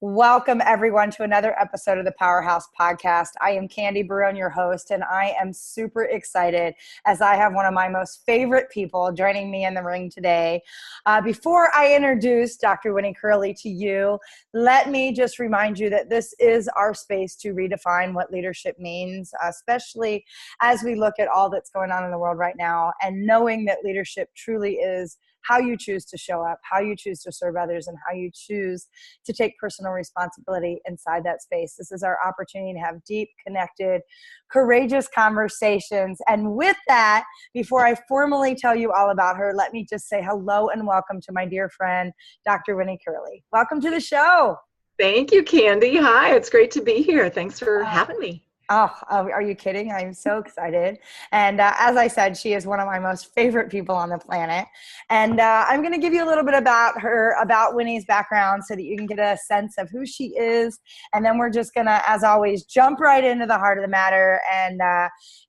Welcome, everyone, to another episode of the Powerhouse Podcast. I am Candy Barone, your host, and I am super excited as I have one of my most favorite people joining me in the ring today. Before I introduce Dr. Wini Curley to you, let me just remind you that this is our space to redefine what leadership means, especially as we look at all that's going on in the world right now, and knowing that leadership truly is how you choose to show up, how you choose to serve others, and how you choose to take personal responsibility inside that space. This is our opportunity to have deep, connected, courageous conversations. And with that, before I formally tell you all about her, let me just say hello and welcome to my dear friend, Dr. Wini Curley. Welcome to the show. Thank you, Candy. Hi, it's great to be here. Thanks for having me. Oh, are you kidding? I'm so excited. And as I said, she is one of my most favorite people on the planet. And I'm going to give you a little bit about her, about Wini's background so that you can get a sense of who she is. And then we're just going to, as always, jump right into the heart of the matter and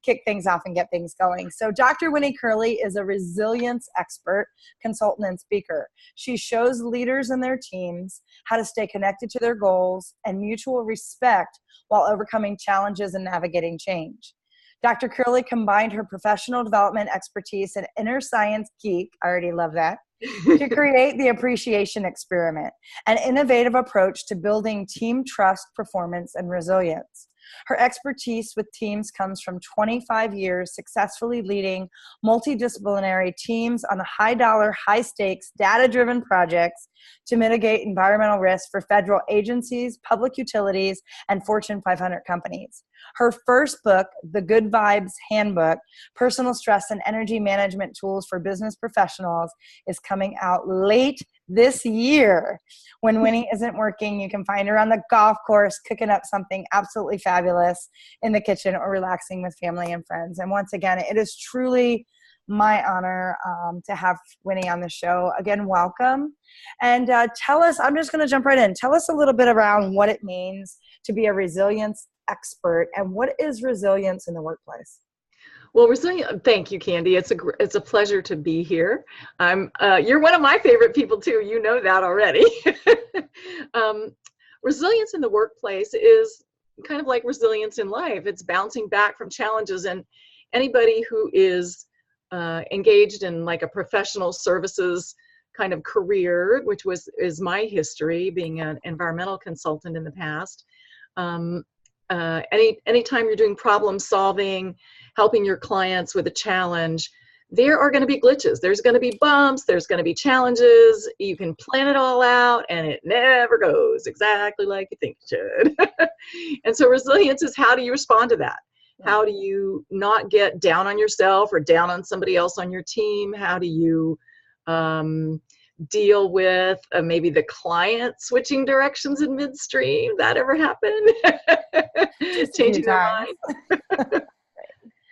kick things off and get things going. So Dr. Wini Curley is a resilience expert, consultant, and speaker. She shows leaders and their teams how to stay connected to their goals and mutual respect while overcoming challenges and navigating change. Dr. Curley combined her professional development expertise and inner science geek, I already love that, to create the appreciation experiment, an innovative approach to building team trust, performance, and resilience. Her expertise with teams comes from 25 years successfully leading multidisciplinary teams on high-dollar, high-stakes, data-driven projects to mitigate environmental risks for federal agencies, public utilities, and Fortune 500 companies. Her first book, The Good Vibes Handbook, Personal Stress and Energy Management Tools for Business Professionals, is coming out late this year. When Wini isn't working, you can find her on the golf course, cooking up something absolutely fabulous in the kitchen or relaxing with family and friends. And once again, it is truly my honor to have Wini on the show. Again, welcome. And tell us, I'm just going to jump right in. Tell us a little bit around what it means to be a resilience expert and what is resilience in the workplace? Well, thank you, Candy. It's a pleasure to be here. You're one of my favorite people too. You know that already. Resilience in the workplace is kind of like resilience in life. It's bouncing back from challenges, and anybody who is engaged in like a professional services kind of career, which is my history, being an environmental consultant in the past. Anytime you're doing problem solving, helping your clients with a challenge, there are going to be glitches. There's going to be bumps. There's going to be challenges. You can plan it all out, and it never goes exactly like you think it should. And so resilience is, how do you respond to that? How do you not get down on yourself or down on somebody else on your team? How do you deal with maybe the client switching directions in midstream? That ever happened? Changing their mind.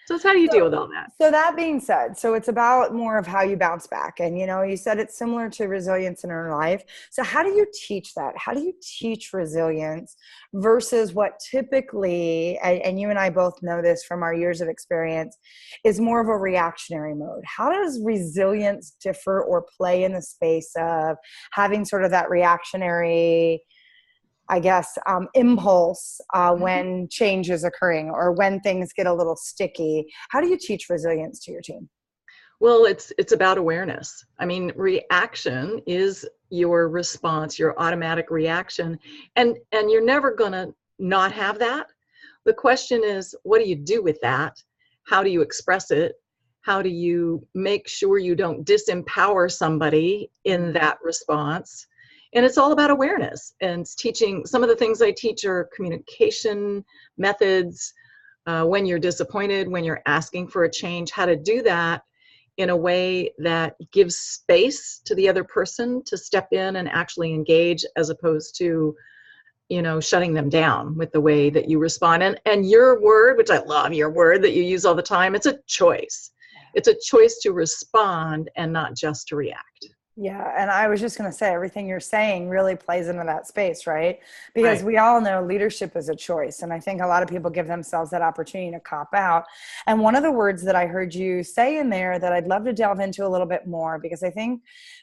So how do you deal with all that? So that being said, so it's about more of how you bounce back. And, you know, you said it's similar to resilience in our life. So how do you teach that? How do you teach resilience versus what typically, and you and I both know this from our years of experience, is more of a reactionary mode? How does resilience differ or play in the space of having sort of that reactionary, I guess, impulse when change is occurring or when things get a little sticky? How do you teach resilience to your team? Well, it's about awareness. I mean, reaction is your response, your automatic reaction, and you're never going to not have that. The question is, what do you do with that? How do you express it? How do you make sure you don't disempower somebody in that response? And it's all about awareness, and it's teaching. Some of the things I teach are communication methods, when you're disappointed, when you're asking for a change, how to do that in a way that gives space to the other person to step in and actually engage, as opposed to, you know, shutting them down with the way that you respond. And your word, which I love your word that you use all the time, it's a choice. It's a choice to respond and not just to react. Yeah, and I was just going to say everything you're saying really plays into that space, right? Because Right. we all know leadership is a choice. And I think a lot of people give themselves that opportunity to cop out. And one of the words that I heard you say in there that I'd love to delve into a little bit more, because I think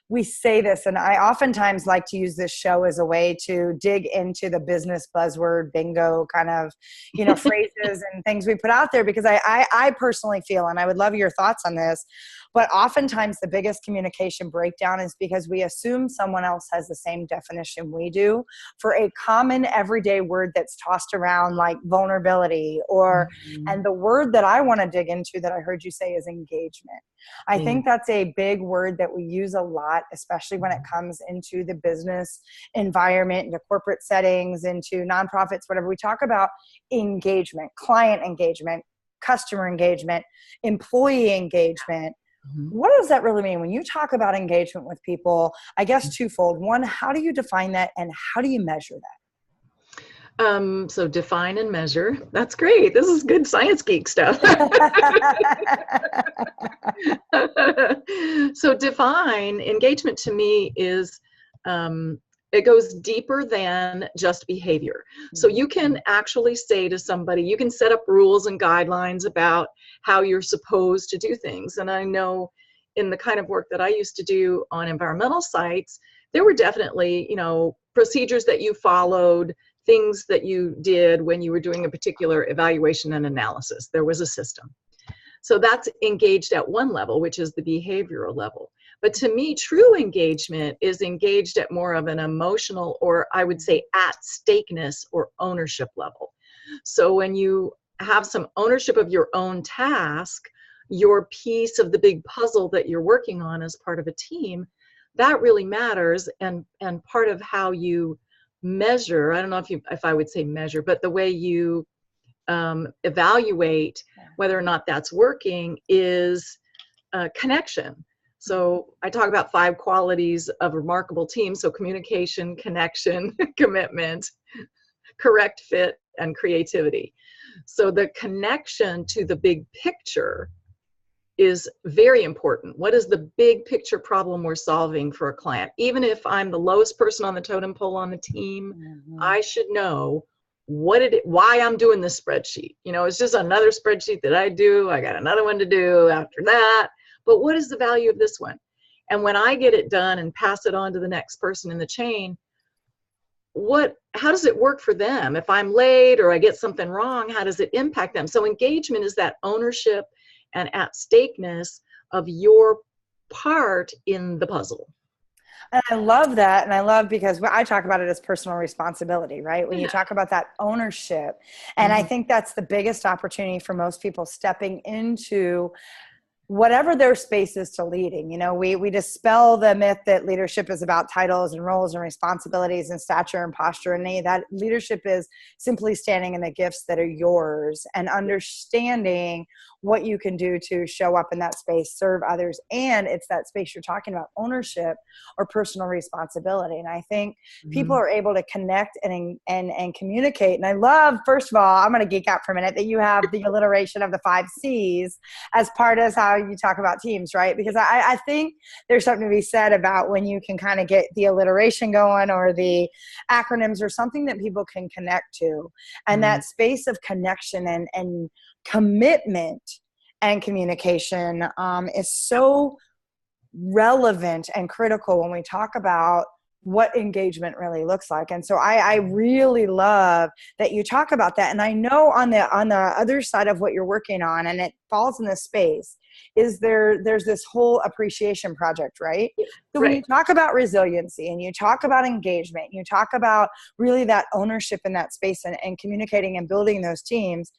we say this, and I oftentimes like to use this show as a way to dig into the business buzzword bingo kind of, phrases and things we put out there, because I personally feel, and I would love your thoughts on this, but oftentimes the biggest communication breakdown is because we assume someone else has the same definition we do for a common everyday word that's tossed around like vulnerability and the word that I want to dig into that I heard you say is engagement. I think that's a big word that we use a lot, especially when it comes into the business environment, into corporate settings, into nonprofits, whatever. We talk about engagement, client engagement, customer engagement, employee engagement. What does that really mean? When you talk about engagement with people, I guess twofold. One, how do you define that, and how do you measure that? So define and measure. That's great. This is good science geek stuff. So define engagement to me is, it goes deeper than just behavior. So you can actually say to somebody, you can set up rules and guidelines about how you're supposed to do things. And I know in the kind of work that I used to do on environmental sites, there were definitely, procedures that you followed, things that you did when you were doing a particular evaluation and analysis. There was a system. So that's engaged at one level, which is the behavioral level. But to me, true engagement is engaged at more of an emotional, or I would say at stakeness or ownership level. So when you have some ownership of your own task, your piece of the big puzzle that you're working on as part of a team, that really matters. And part of how you measure, I don't know if I would say measure, but the way you evaluate whether or not that's working is connection. So I talk about 5 qualities of remarkable teams. So communication, connection, commitment, correct fit, and creativity. So the connection to the big picture is very important. What is the big picture problem we're solving for a client? Even if I'm the lowest person on the totem pole on the team, I should know why I'm doing this spreadsheet. It's just another spreadsheet that I do. I got another one to do after that. But what is the value of this one? And when I get it done and pass it on to the next person in the chain, how does it work for them? If I'm late or I get something wrong, how does it impact them? So engagement is that ownership and at stakeness of your part in the puzzle. And I love that. And I love, because I talk about it as personal responsibility, right? When you talk about that ownership. And I think that's the biggest opportunity for most people stepping into whatever their space is to leading. We dispel the myth that leadership is about titles and roles and responsibilities and stature and posture, and that leadership is simply standing in the gifts that are yours and understanding what you can do to show up in that space, serve others. And it's that space you're talking about, ownership or personal responsibility. And I think people are able to connect and communicate. And I love, first of all, I'm going to geek out for a minute, that you have the alliteration of the 5 C's as part of how you talk about teams, right? Because I think there's something to be said about when you can kind of get the alliteration going, or the acronyms, or something that people can connect to. And that space of connection and commitment and communication is so relevant and critical when we talk about what engagement really looks like. And so I really love that you talk about that. And I know on the other side of what you're working on, and it falls in this space, is there's this whole appreciation project, right? So when you talk about resiliency, and you talk about engagement, and you talk about really that ownership in that space, and communicating and building those teams,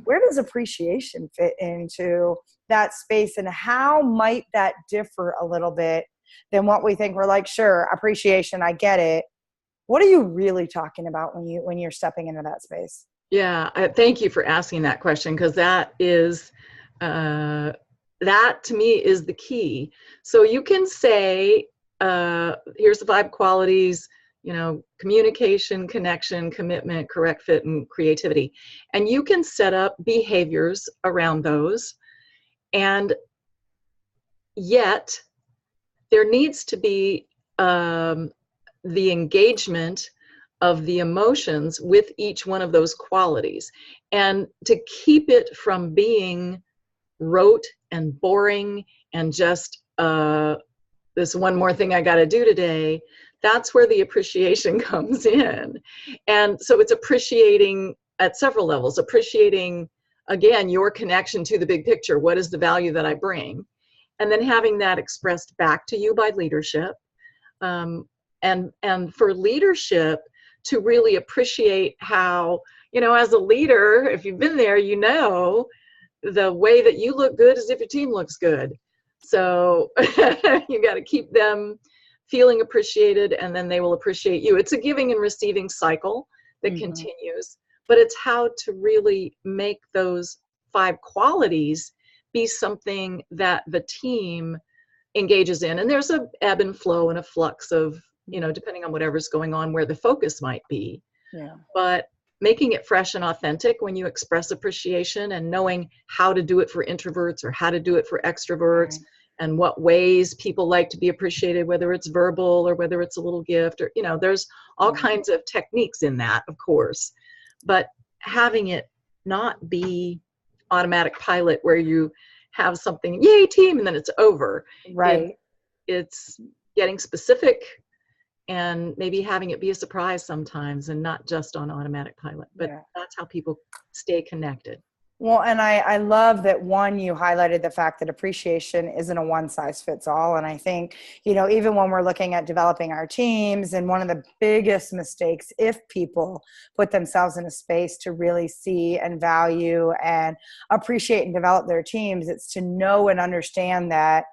where does appreciation fit into that space, and how might that differ a little bit than what we think? We're like, sure, appreciation, I get it. What are you really talking about when you're stepping into that space? Yeah, thank you for asking that question, because that is that to me is the key. So you can say, here's the 5 qualities, communication, connection, commitment, correct fit, and creativity. And you can set up behaviors around those. And yet there needs to be the engagement of the emotions with each one of those qualities. And to keep it from being rote and boring and just this one more thing I got to do today, that's where the appreciation comes in. And so it's appreciating at several levels, appreciating, again, your connection to the big picture. What is the value that I bring? And then having that expressed back to you by leadership. And for leadership to really appreciate how, as a leader, if you've been there, the way that you look good is if your team looks good. So you got to keep them feeling appreciated, and then they will appreciate you. It's a giving and receiving cycle that continues, but it's how to really make those 5 qualities be something that the team engages in. And there's a ebb and flow and a flux of, depending on whatever's going on, where the focus might be. Yeah. But making it fresh and authentic when you express appreciation, and knowing how to do it for introverts or how to do it for extroverts, and what ways people like to be appreciated, whether it's verbal or whether it's a little gift, or, there's all kinds of techniques in that, of course. But having it not be automatic pilot where you have something, yay team, and then it's over. Right. It's getting specific, and maybe having it be a surprise sometimes, and not just on automatic pilot. But that's how people stay connected. Well, and I love that, one, you highlighted the fact that appreciation isn't a one size fits all. And I think, even when we're looking at developing our teams, and one of the biggest mistakes, if people put themselves in a space to really see and value and appreciate and develop their teams, it's to know and understand that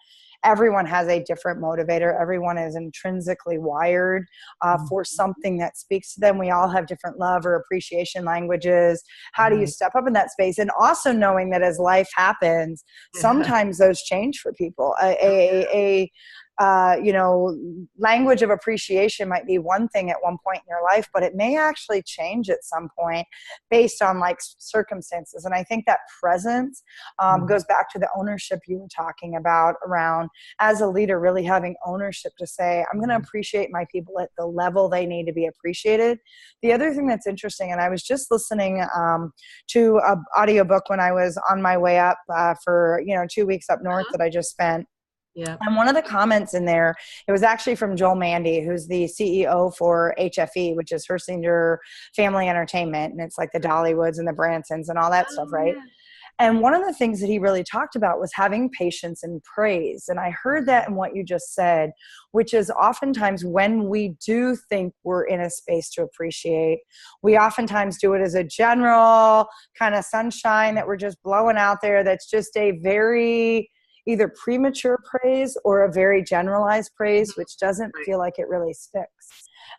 everyone has a different motivator. Everyone is intrinsically wired for something that speaks to them. We all have different love or appreciation languages. How do you step up in that space? And also knowing that as life happens, sometimes those change for people. Language of appreciation might be one thing at one point in your life, but it may actually change at some point based on circumstances. And I think that presence goes back to the ownership you were talking about around, as a leader, really having ownership to say, I'm going to appreciate my people at the level they need to be appreciated. The other thing that's interesting, and I was just listening to an audiobook when I was on my way up for 2 weeks up north that I just spent. Yeah. And one of the comments in there, it was actually from Joel Mandy, who's the CEO for HFE, which is Hersinger Family Entertainment. And it's like the Dollywoods and the Bransons and all that stuff, right? Yeah. And one of the things that he really talked about was having patience and praise. And I heard that in what you just said, which is oftentimes when we do think we're in a space to appreciate, we oftentimes do it as a general kind of sunshine that we're just blowing out there. That's just a very either premature praise or a very generalized praise, which doesn't feel like it really sticks.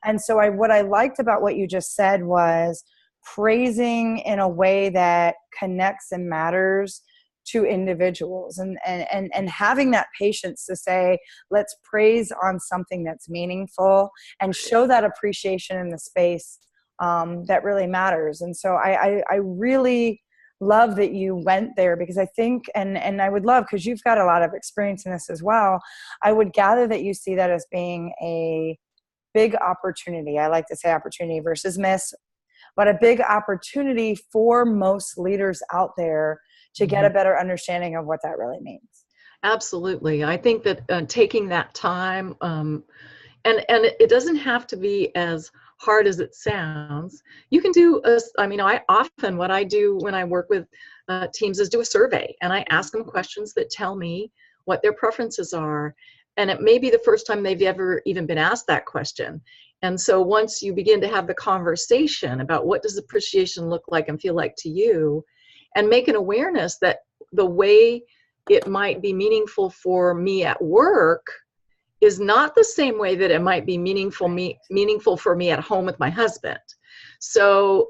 And so what I liked about what you just said was praising in a way that connects and matters to individuals, and having that patience to say, let's praise on something that's meaningful and show that appreciation in the space that really matters. And so I really love that you went there, because I think, and I would love, because you've got a lot of experience in this as well, I would gather that you see that as being a big opportunity. I like to say opportunity versus miss, but a big opportunity for most leaders out there to get a better understanding of what that really means. Absolutely. I think that taking that time, and it doesn't have to be as hard as it sounds. You can do what I do when I work with teams is do a survey, and I ask them questions that tell me what their preferences are. And it may be the first time they've ever even been asked that question. And so once you begin to have the conversation about what does appreciation look like and feel like to you, and make an awareness that the way it might be meaningful for me at work is not the same way that it might be meaningful for me at home with my husband. So,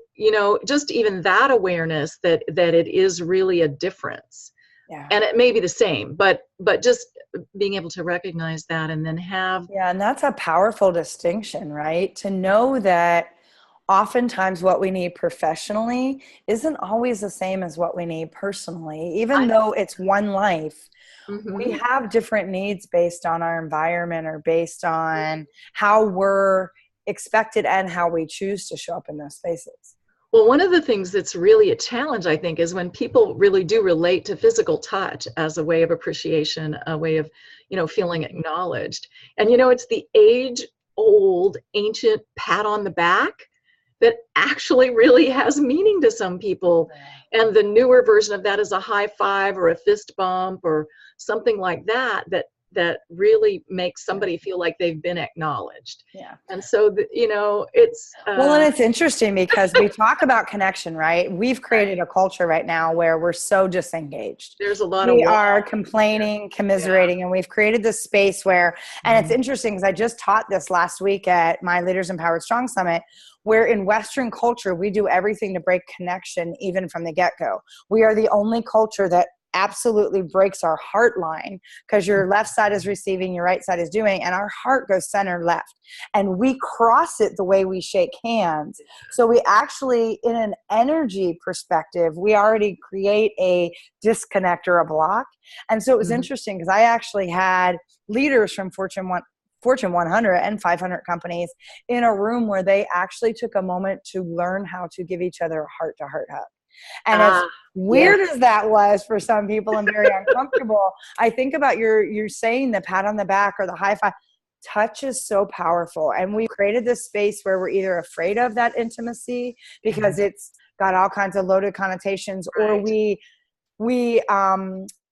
just even that awareness that it is really a difference. Yeah. And it may be the same, but just being able to recognize that, and then have. Yeah, and that's a powerful distinction, right? To know that oftentimes what we need professionally isn't always the same as what we need personally. Even though it's one life, we have different needs based on our environment or based on how we're expected and how we choose to show up in those spaces. Well, one of the things that's really a challenge, I think, is when people really do relate to physical touch as a way of appreciation, a way of, feeling acknowledged. And, it's the age-old, ancient pat on the back that actually really has meaning to some people. And the newer version of that is a high five or a fist bump or something like that, that really makes somebody feel like they've been acknowledged. Yeah. And so, it's... well, and it's interesting because we talk about connection, right? We've created a culture right now where we're so disengaged. There's a lot we are complaining, commiserating, and we've created this space where, and it's interesting because I just taught this last week at my Leaders Empowered Strong Summit, where in Western culture, we do everything to break connection even from the get-go. We are the only culture that absolutely breaks our heart line because your left side is receiving, your right side is doing, and our heart goes center left. And we cross it the way we shake hands. So we actually, in an energy perspective, we already create a disconnect or a block. And so it was interesting because I actually had leaders from Fortune 100 and 500 companies in a room where they actually took a moment to learn how to give each other a heart-to-heart hug. And as weird as that was for some people and very uncomfortable, I think about you're saying the pat on the back or the high five. Touch is so powerful. And we created this space where we're either afraid of that intimacy because it's got all kinds of loaded connotations, or we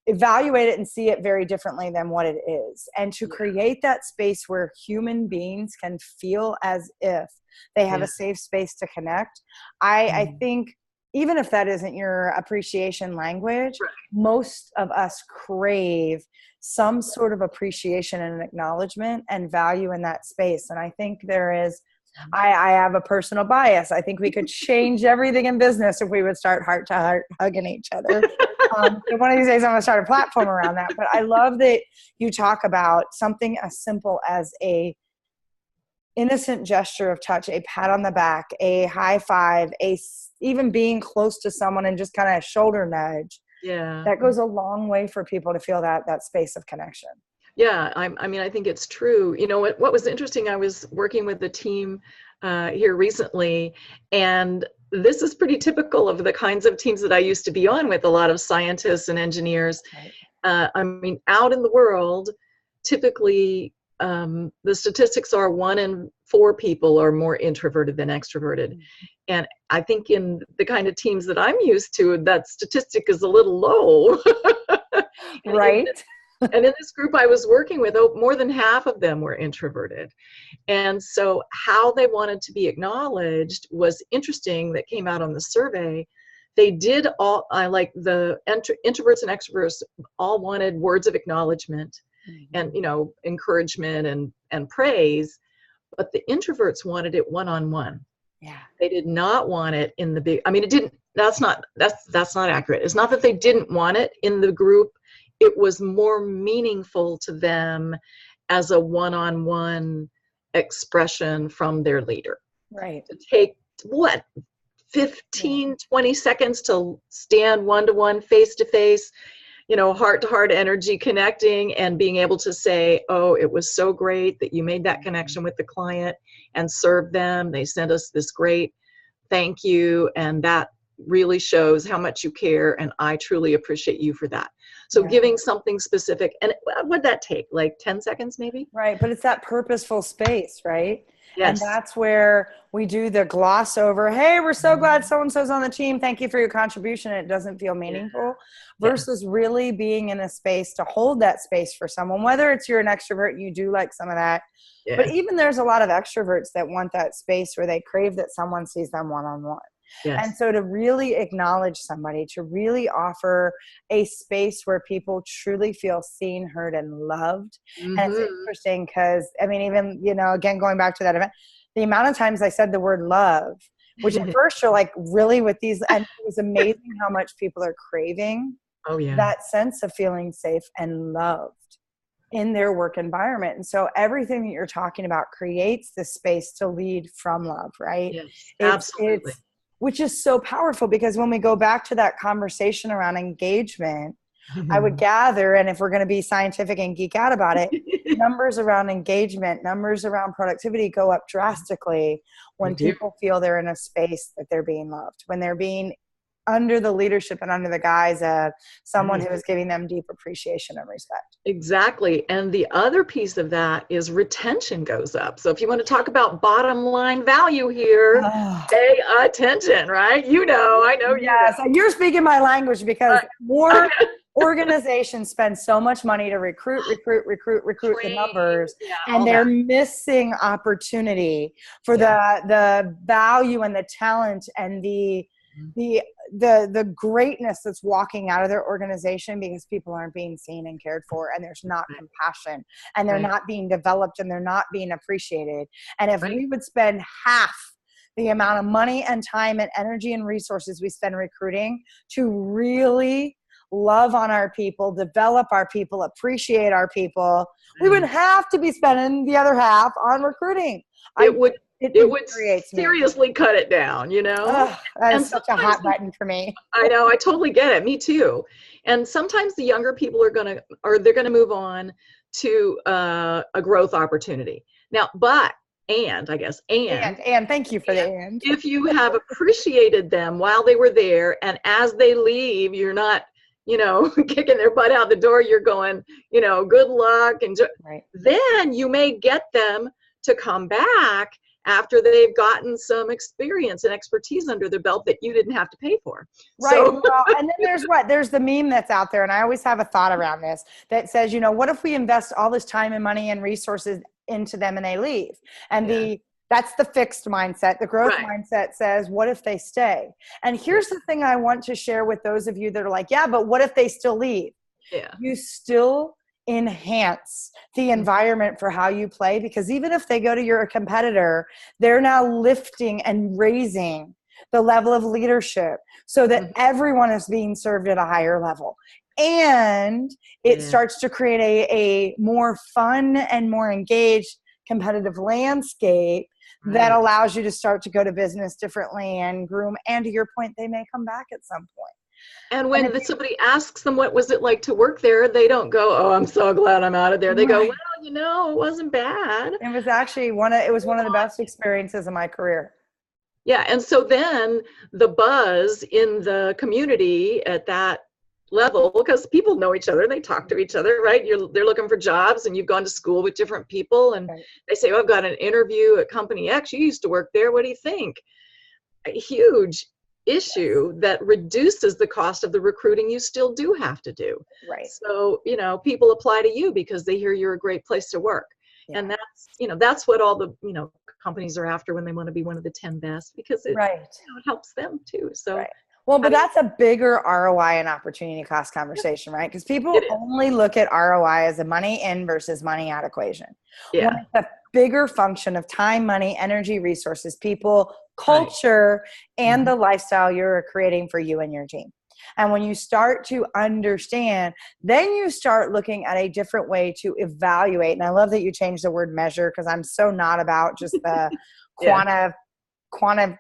evaluate it and see it very differently than what it is. And to create that space where human beings can feel as if they have a safe space to connect, I think, even if that isn't your appreciation language, most of us crave some sort of appreciation and acknowledgement and value in that space. And I think there is, I have a personal bias. I think we could change everything in business if we would start heart to heart hugging each other. One of these days I'm going to start a platform around that. But I love that you talk about something as simple as a innocent gesture of touch, a pat on the back, a high five, even being close to someone and just kind of shoulder nudge. Yeah. That goes a long way for people to feel that space of connection. Yeah. I think it's true. What was interesting, I was working with a team here recently, and this is pretty typical of the kinds of teams that I used to be on with, a lot of scientists and engineers. Out in the world, typically, the statistics are 1 in 4 people are more introverted than extroverted. And I think in the kind of teams that I'm used to, that statistic is a little low. Right. And in this group I was working with, more than half of them were introverted. And so how they wanted to be acknowledged was interesting. That came out on the survey. They did all, like the introverts and extroverts all wanted words of acknowledgement and, encouragement and praise, but the introverts wanted it one-on-one. Yeah. They did not want it in the big, that's not accurate. It's not that they didn't want it in the group. It was more meaningful to them as a one-on-one expression from their leader. Right. To take 15, 20 seconds to stand one-to-one, face-to-face, heart-to-heart energy connecting, and being able to say, oh, it was so great that you made that connection with the client and served them. They sent us this great thank you, and that really shows how much you care, and I truly appreciate you for that. So giving something specific, and what'd that take? Like 10 seconds maybe? Right, but it's that purposeful space, right? Yes. And that's where we do the gloss over, hey, we're so glad so-and-so's on the team. Thank you for your contribution. It doesn't feel meaningful versus really being in a space to hold that space for someone, whether it's you're an extrovert and you do like some of that. Yeah. But even there's a lot of extroverts that want that space where they crave that someone sees them one-on-one. Yes. And so to really acknowledge somebody, to really offer a space where people truly feel seen, heard, and loved. And it's interesting because, even, again, going back to that event, the amount of times I said the word love, which at first you're like, really with these, and it was amazing how much people are craving that sense of feeling safe and loved. in their work environment. And so everything that you're talking about creates the space to lead from love, right? Yes, It's absolutely. which is so powerful, because when we go back to that conversation around engagement, I would gather, and if we're going to be scientific and geek out about it, numbers around engagement, numbers around productivity go up drastically They when do. people feel they're in a space that they're being loved, when they're being under the leadership and under the guise of someone who is giving them deep appreciation and respect. Exactly. And the other piece of that is retention goes up. So if you want to talk about bottom line value here, pay attention, right? I know you know. Yes, and you're speaking my language, because more organizations spend so much money to recruit the numbers, and they're missing opportunity for the value and the talent and the greatness that's walking out of their organization, because people aren't being seen and cared for, and there's not compassion, and they're not being developed, and they're not being appreciated. And if we would spend half the amount of money and time and energy and resources we spend recruiting to really love on our people, develop our people, appreciate our people, we would have to be spending the other half on recruiting. It would seriously cut it down, That is such a hot button for me. I know, I totally get it. Me too. And sometimes the younger people they're going to move on to a growth opportunity. Now, and thank you for the and. If you have appreciated them while they were there, and as they leave, you're not, kicking their butt out the door, you're going, good luck. And then you may get them to come back after they've gotten some experience and expertise under their belt that you didn't have to pay for. Right. So. Well, and then there's the meme that's out there. And I always have a thought around this that says, what if we invest all this time and money and resources into them and they leave? And that's the fixed mindset. The growth mindset says, what if they stay? And here's the thing I want to share with those of you that are like, yeah, but what if they still leave? Yeah. You still enhance the environment for how you play, because even if they go to your competitor, they're now lifting and raising the level of leadership so that everyone is being served at a higher level. And it starts to create a more fun and more engaged competitive landscape that allows you to start to go to business differently and groom. And to your point, they may come back at some point. And when somebody asks them, what was it like to work there? They don't go, oh, I'm so glad I'm out of there. They go, well, it wasn't bad. It was actually one of the best experiences of my career. Yeah. And so then the buzz in the community at that level, because people know each other, they talk to each other, right? They're looking for jobs, and you've gone to school with different people, and they say, oh, I've got an interview at company X. You used to work there. What do you think? A huge issue that reduces the cost of the recruiting you still do have to do. Right. So, people apply to you because they hear you're a great place to work. Yeah. And that's what all the, companies are after when they want to be one of the 10 best, because it, it helps them too. So, well, but that's a bigger ROI and opportunity cost conversation, right? Because people only look at ROI as a money in versus money out equation. Yeah. When it's a bigger function of time, money, energy, resources, people, culture, and the lifestyle you're creating for you and your team. And when you start to understand, then you start looking at a different way to evaluate. And I love that you changed the word measure, because I'm so not about just the quantifiers. I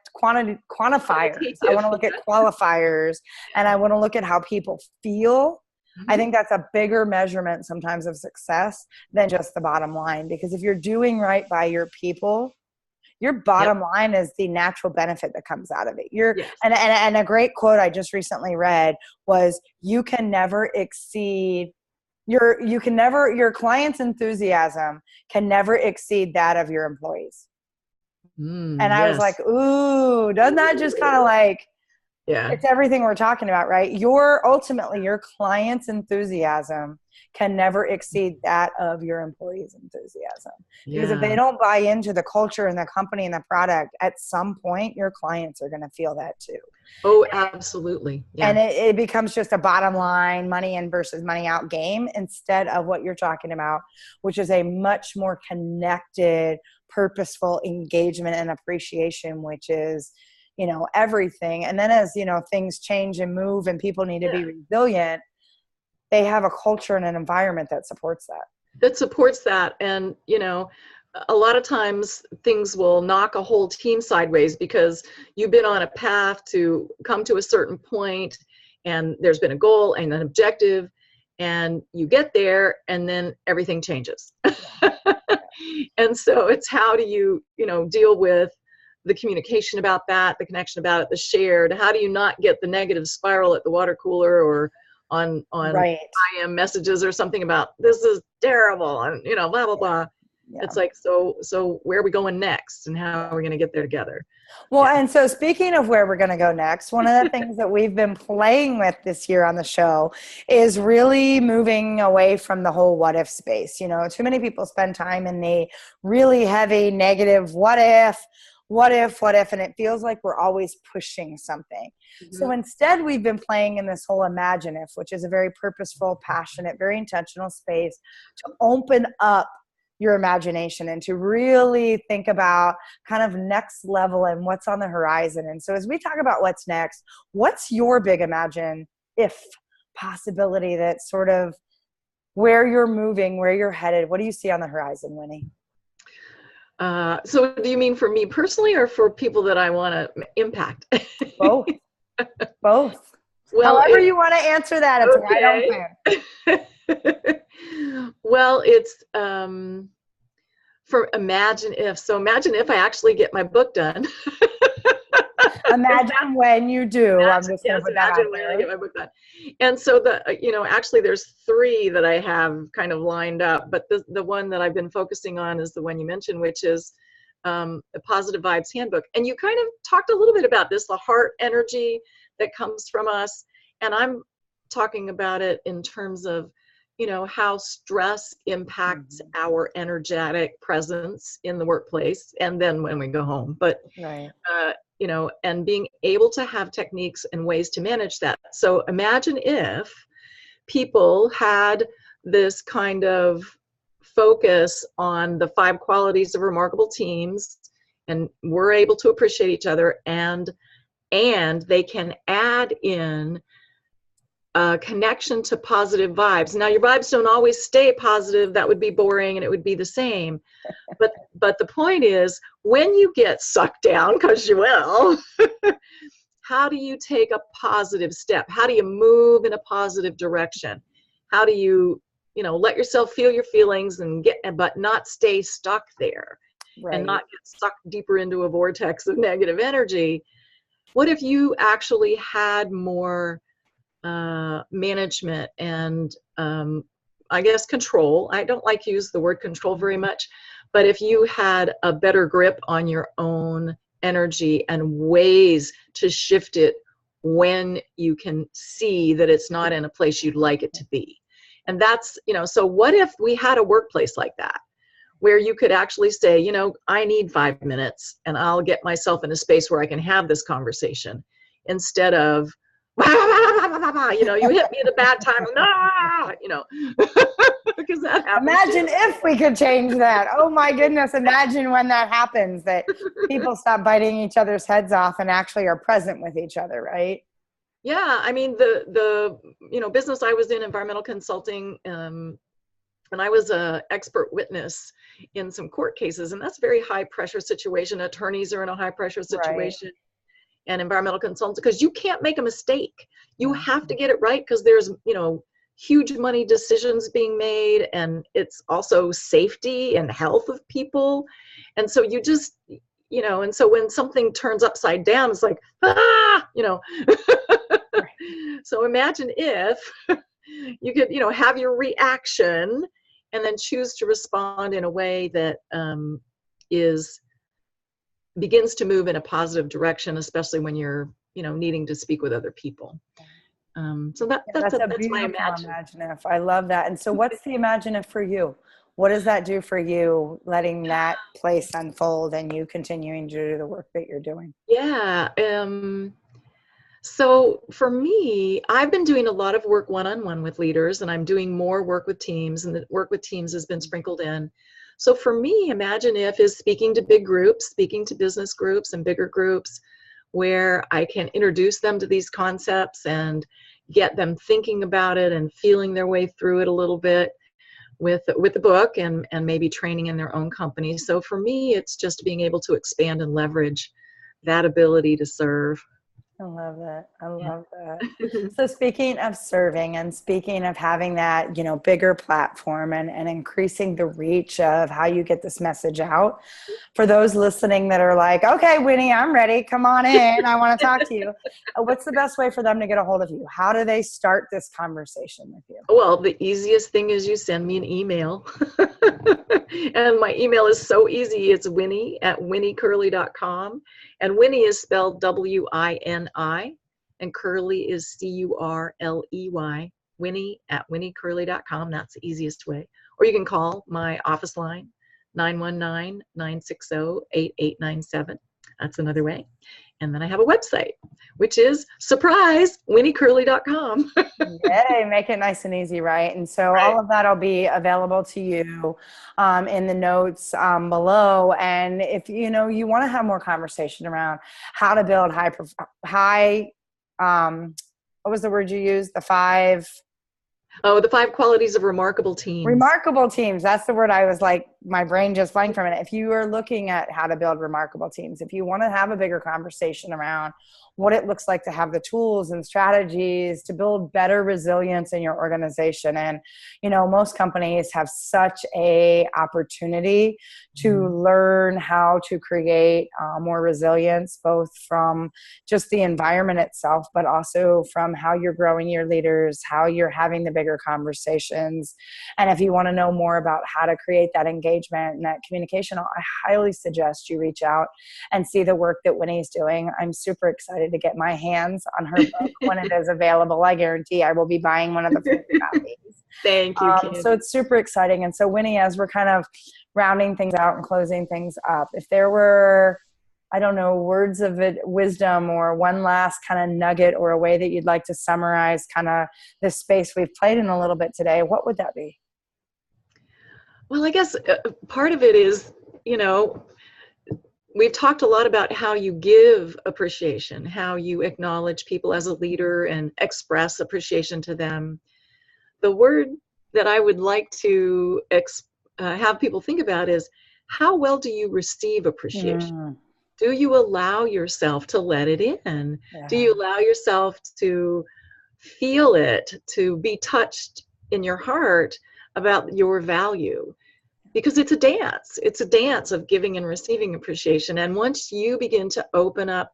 want to look at qualifiers, and I want to look at how people feel. I think that's a bigger measurement sometimes of success than just the bottom line, because if you're doing right by your people, your bottom line is the natural benefit that comes out of it. And a great quote I just recently read was, your client's enthusiasm can never exceed that of your employees. And I was like, ooh, doesn't that just kind of like, it's everything we're talking about, right? Ultimately, your client's enthusiasm can never exceed that of your employees' enthusiasm. Because if they don't buy into the culture and the company and the product, at some point, your clients are going to feel that too. Oh, absolutely. Yeah. And it becomes just a bottom line, money in versus money out game, instead of what you're talking about, which is a much more connected, purposeful engagement and appreciation, which is, everything. And then as, things change and move and people need to be resilient, they have a culture and an environment that supports that. that supports that. And, a lot of times things will knock a whole team sideways because you've been on a path to come to a certain point, and there's been a goal and an objective, and you get there and then everything changes. And so it's how do you, deal with the communication about that, the connection about it, the shared, how do you not get the negative spiral at the water cooler or on Right. IM messages or something about this is terrible and, blah, blah, blah. Yeah. It's like, so where are we going next and how are we going to get there together? Well, and so speaking of where we're going to go next, one of the things that we've been playing with this year on the show is really moving away from the whole what if space. Too many people spend time in the really heavy negative what if, and it feels like we're always pushing something. Mm-hmm. So instead, we've been playing in this whole imagine if, which is a very purposeful, passionate, very intentional space to open up your imagination and to really think about kind of next level and what's on the horizon. And so as we talk about what's next, what's your big imagine if possibility that's sort of where you're moving, where you're headed? What do you see on the horizon, Winnie? So do you mean for me personally or for people that I want to impact? Both. Both. Well, however you want to answer that, it's wide open. Well, it's for imagine if. So imagine if I actually get my book done. Imagine when you do. I'm just going to put that out when there. I get my book done. And so actually there's 3 that I have kind of lined up, but the one that I've been focusing on is the one you mentioned, which is the Positive Vibes Handbook. And you kind of talked a little bit about this, the heart energy that comes from us. And I'm talking about it in terms of, how stress impacts our energetic presence in the workplace and then when we go home. But, right. And being able to have techniques and ways to manage that. So imagine if people had this kind of focus on the 5 qualities of remarkable teams and we're able to appreciate each other and they can add in a connection to positive vibes. Now, your vibes don't always stay positive. That would be boring and it would be the same. But the point is, when you get sucked down, because you will, how do you take a positive step? How do you move in a positive direction? How do you, let yourself feel your feelings but not stay stuck there, right, and not get sucked deeper into a vortex of negative energy? What if you actually had more management and I guess control? I don't like to use the word control very much, but if you had a better grip on your own energy and ways to shift it when you can see that it's not in a place you'd like it to be. And that's, so what if we had a workplace like that, where you could actually say, I need 5 minutes and I'll get myself in a space where I can have this conversation instead of, you hit me at a bad time, because that happens. Imagine if we could change that. Oh my goodness. Imagine when that happens, that people stop biting each other's heads off and actually are present with each other, right? Yeah. I mean, the business I was in, environmental consulting, and I was an expert witness in some court cases, and that's a very high pressure situation. Attorneys are in a high pressure situation. Right. And environmental consultants, because you can't make a mistake. You have to get it right because there's, huge money decisions being made, and it's also safety and health of people. And so you just, and so when something turns upside down, it's like, So imagine if you could, have your reaction and then choose to respond in a way that begins to move in a positive direction, especially when you're, needing to speak with other people. So that's my imagine if. I love that. And so what's the imagine if for you? What does that do for you, letting that place unfold and you continuing to do the work that you're doing? Yeah. So for me, I've been doing a lot of work one-on-one with leaders, and I'm doing more work with teams, and the work with teams has been sprinkled in. So for me, imagine if is speaking to big groups, speaking to business groups and bigger groups, where I can introduce them to these concepts and get them thinking about it and feeling their way through it a little bit. with the book and maybe training in their own company. So for me, it's just being able to expand and leverage that ability to serve. I love that. I Yeah. love that. So speaking of serving and speaking of having that, bigger platform and increasing the reach of how you get this message out, for those listening that are like, okay, Winnie, I'm ready. Come on in. I want to talk to you. What's the best way for them to get a hold of you? How do they start this conversation with you? Well, the easiest thing is you send me an email. And my email is so easy. It's winnie@winicurley.com. And Winnie is spelled Wini, and Curley is Curley. Winnie@winicurley.com. That's the easiest way. Or you can call my office line, 919-960-8897. That's another way. And then I have a website, which is surprise, winicurley.com. Yay, make it nice and easy, right? And so Right. all of that will be available to you in the notes below. And if you want to have more conversation around how to build what was the word you used? The 5 qualities of remarkable teams. remarkable teams. That's the word I was like, my brain just blanked for a minute. If you are looking at how to build remarkable teams, if you want to have a bigger conversation around what it looks like to have the tools and strategies to build better resilience in your organization. And, most companies have such a opportunity to learn how to create more resilience, both from just the environment itself, but also from how you're growing your leaders, how you're having the bigger conversations. And if you want to know more about how to create that engagement and that communication, I highly suggest you reach out and see the work that Winnie's doing. I'm super excited to get my hands on her book when it is available. I guarantee I will be buying one of the first copies. Thank you, Candy. So it's super exciting. And so Winnie, as we're kind of rounding things out and closing things up, if there were, I don't know, words of wisdom or one last kind of nugget or a way that you'd like to summarize kind of this space we've played in a little bit today, what would that be? Well, I guess part of it is, we've talked a lot about how you give appreciation, how you acknowledge people as a leader and express appreciation to them. The word that I would like to have people think about is, how well do you receive appreciation? Do you allow yourself to let it in? Yeah. Do you allow yourself to feel it, to be touched in your heart about your value? Because it's a dance. It's a dance of giving and receiving appreciation. And once you begin to open up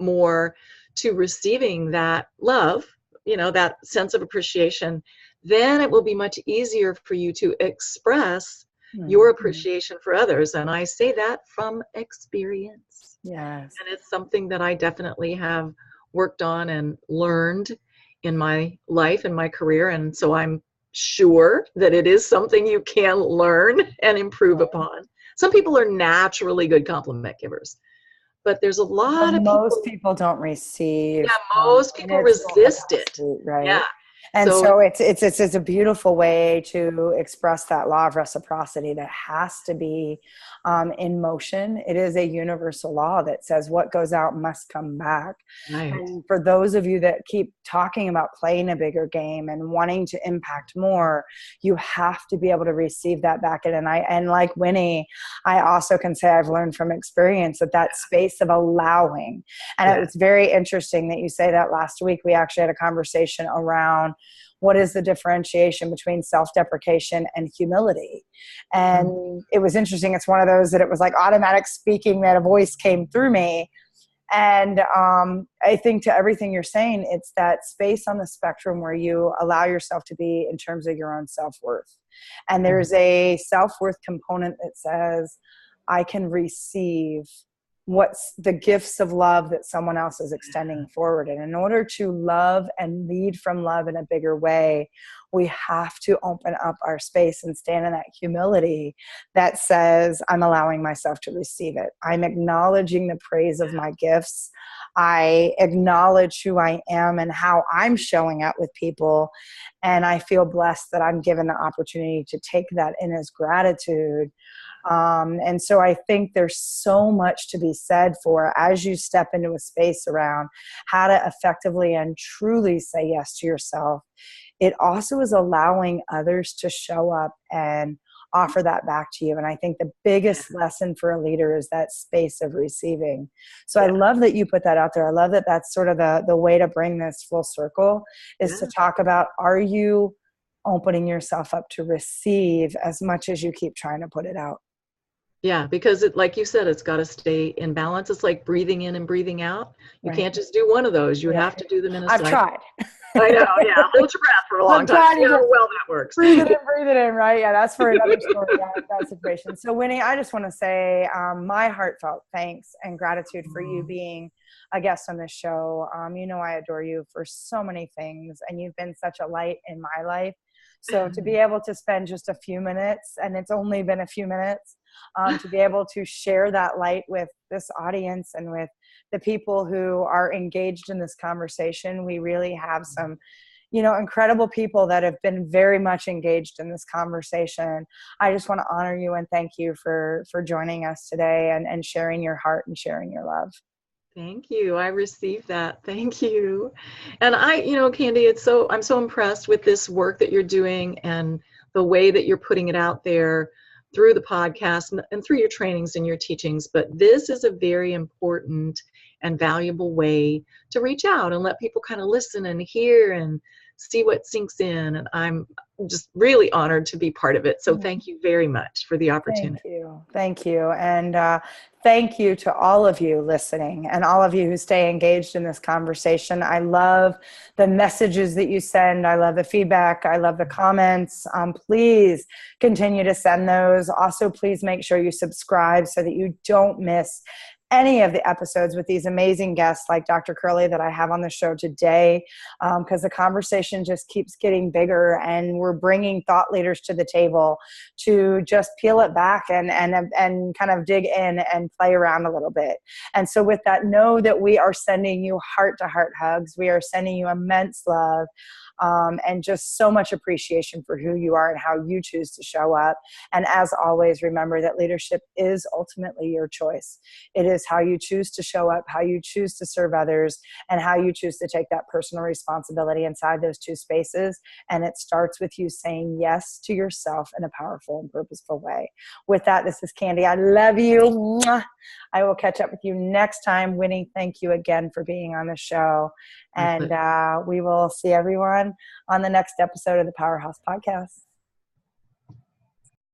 more to receiving that love, that sense of appreciation, then it will be much easier for you to express your appreciation for others. And I say that from experience. Yes. And it's something that I definitely have worked on and learned in my life and my career. And so I'm sure that it is something you can learn and improve upon. Some people are naturally good compliment givers, but there's a lot of most people don't receive. Yeah, most people resist it. Right. Yeah. And so it's a beautiful way to express that law of reciprocity that has to be in motion. It is a universal law that says what goes out must come back. Right. And for those of you that keep talking about playing a bigger game and wanting to impact more, you have to be able to receive that back. And like Winnie, I also can say I've learned from experience that space of allowing. And it was very interesting that you say that. Last week we actually had a conversation around what is the differentiation between self-deprecation and humility. And it was interesting. It's one of those that it was like automatic speaking that a voice came through me. And I think to everything you're saying, it's that space on the spectrum where you allow yourself to be in terms of your own self-worth. And there's a self-worth component that says, I can receive what's the gifts of love that someone else is extending forward. And in order to love and lead from love in a bigger way, we have to open up our space and stand in that humility that says, I'm allowing myself to receive it. I'm acknowledging the praise of my gifts. I acknowledge who I am and how I'm showing up with people. And I feel blessed that I'm given the opportunity to take that in as gratitude. And so I think there's so much to be said for, as you step into a space around how to effectively and truly say yes to yourself, it also is allowing others to show up and offer that back to you. And I think the biggest lesson for a leader is that space of receiving. So I love that you put that out there. I love that that's sort of the way to bring this full circle is to talk about, are you opening yourself up to receive as much as you keep trying to put it out? Yeah, because like you said, it's got to stay in balance. It's like breathing in and breathing out. You can't just do one of those. You have to do them in a cycle. I've tried. I know, yeah. Hold your breath for a long time. You know how well that works. Breathe it in, right? Yeah, that's for another story, that situation. So, Wini, I just want to say my heartfelt thanks and gratitude for you being a guest on this show. You know I adore you for so many things, and you've been such a light in my life. So to be able to spend just a few minutes, and it's only been a few minutes, to be able to share that light with this audience and with the people who are engaged in this conversation. We really have some, incredible people that have been very much engaged in this conversation. I just want to honor you and thank you for joining us today and sharing your heart and sharing your love. Thank you. I received that. Thank you. And Candy, I'm so impressed with this work that you're doing and the way that you're putting it out there through the podcast and through your trainings and your teachings. But this is a very important and valuable way to reach out and let people kind of listen and hear and see what sinks in. And I'm just really honored to be part of it. So thank you very much for the opportunity. Thank you. And thank you to all of you listening and all of you who stay engaged in this conversation. I love the messages that you send. I love the feedback. I love the comments. Please continue to send those. Also, please make sure you subscribe so that you don't miss any of the episodes with these amazing guests like Dr. Curley that I have on the show today, because the conversation just keeps getting bigger and we're bringing thought leaders to the table to just peel it back and kind of dig in and play around a little bit. And so with that, know that we are sending you heart-to-heart hugs. We are sending you immense love. And just so much appreciation for who you are and how you choose to show up. And as always, remember that leadership is ultimately your choice. It is how you choose to show up, how you choose to serve others, and how you choose to take that personal responsibility inside those two spaces. And it starts with you saying yes to yourself in a powerful and purposeful way. With that, this is Candy. I love you. Mwah. I will catch up with you next time. Wini, thank you again for being on the show. And we will see everyone on the next episode of the Powerhouse Podcast.